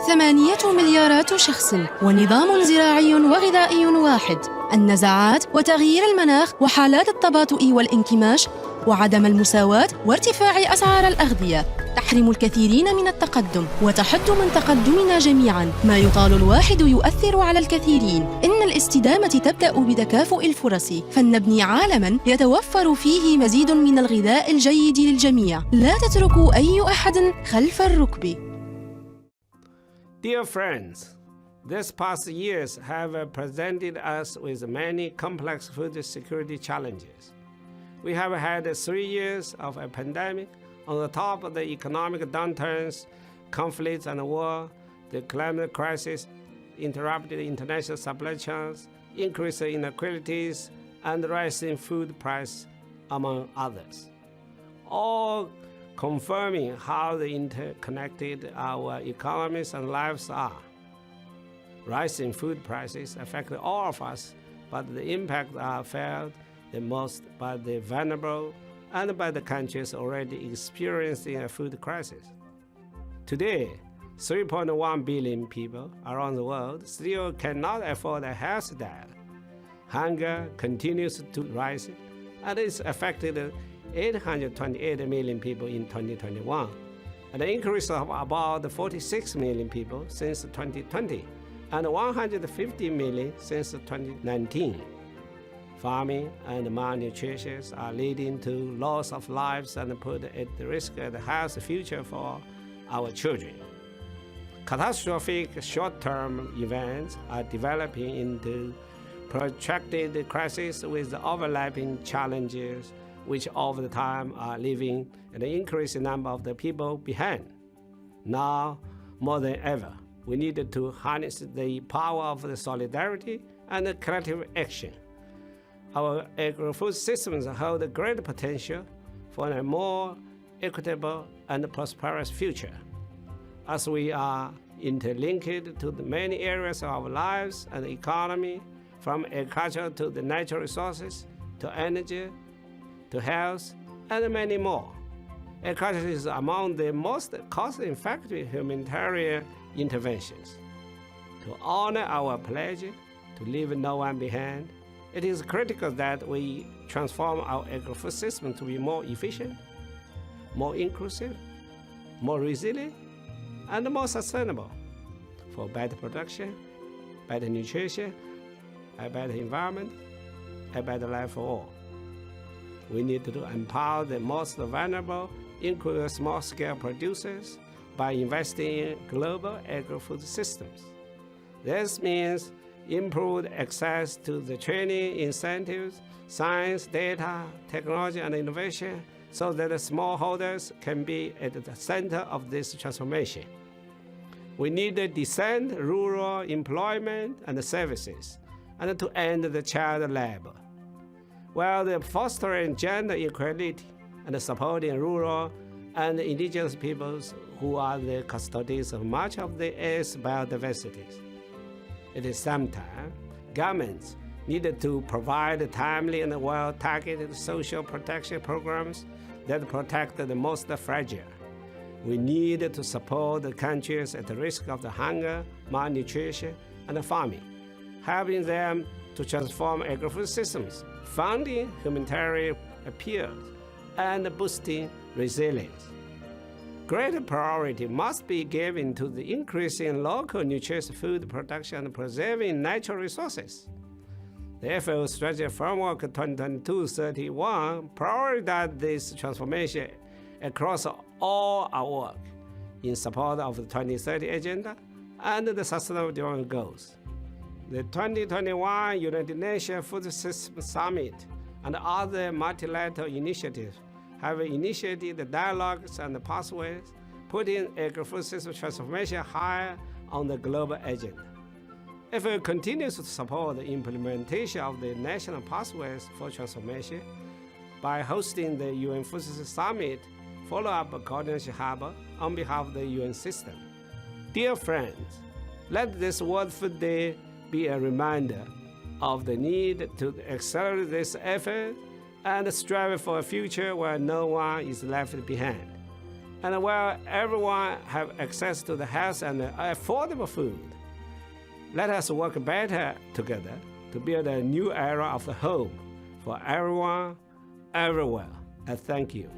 8 مليارات شخص ونظام زراعي وغذائي واحد، النزاعات وتغيير المناخ وحالات التباطؤ والانكماش وعدم المساواة وارتفاع أسعار الأغذية تحرم الكثيرين من التقدم وتحد من تقدمنا جميعاً. ما يطال الواحد يؤثر على الكثيرين. إن الاستدامة تبدأ بتكافؤ الفرص، فلنبني عالماً يتوفر فيه مزيد من الغذاء الجيد للجميع. لا تتركوا أي أحد خلف الركب. Dear friends, these past years have presented us with many complex food security challenges. We have had 3 years of a pandemic. On the top of the economic downturns, conflicts and war, the climate crisis, interrupted international supply chains, increased inequalities, and rising food price, among others. All confirming how interconnected our economies and lives are. Rising food prices affect all of us, but the impacts are felt the most by the vulnerable and by the countries already experiencing a food crisis. Today, 3.1 billion people around the world still cannot afford a healthy diet. Hunger continues to rise, and it's affected 828 million people in 2021, an increase of about 46 million people since 2020, and 150 million since 2019. Farming and malnutrition are leading to loss of lives and put at risk the health future for our children. Catastrophic short-term events are developing into protracted crises with overlapping challenges, which over the time are leaving an increasing number of the people behind. Now, more than ever, we need to harness the power of the solidarity and the collective action. Our agri-food systems hold great potential for a more equitable and prosperous future. As we are interlinked to the many areas of our lives and economy, from agriculture to the natural resources, to energy, to health, and many more. Agriculture is among the most cost-effective humanitarian interventions. To honor our pledge to leave no one behind, it is critical that we transform our agri-food system to be more efficient, more inclusive, more resilient, and more sustainable for better production, better nutrition, a better environment, a better life for all. We need to empower the most vulnerable, including small-scale producers, by investing in global agri-food systems. This means improved access to the training, incentives, science, data, technology, and innovation so that the smallholders can be at the center of this transformation. We need to descend rural employment and services and to end the child labor, while the fostering gender equality and supporting rural and indigenous peoples who are the custodians of much of the Earth's biodiversity. At the same time, governments needed to provide timely and well-targeted social protection programs that protect the most fragile. We need to support the countries at risk of the hunger, malnutrition, and farming, helping them to transform agri-food systems, funding humanitarian appeals, and boosting resilience. Greater priority must be given to the increasing local nutritious food production and preserving natural resources. The FAO Strategy Framework 2022-31 prioritizes this transformation across all our work in support of the 2030 Agenda and the Sustainable Development Goals. The 2021 United Nations Food System Summit and other multilateral initiatives have initiated the dialogues and the pathways, putting agri-food system transformation higher on the global agenda. If it continues to support the implementation of the national pathways for transformation by hosting the UN Food System Summit Follow-up Coordination Hub on behalf of the UN system. Dear friends, let this World Food Day be a reminder of the need to accelerate this effort and strive for a future where no one is left behind. and where everyone have access to the health and affordable food. Let us work better together to build a new era of the home for everyone, everywhere. And thank you.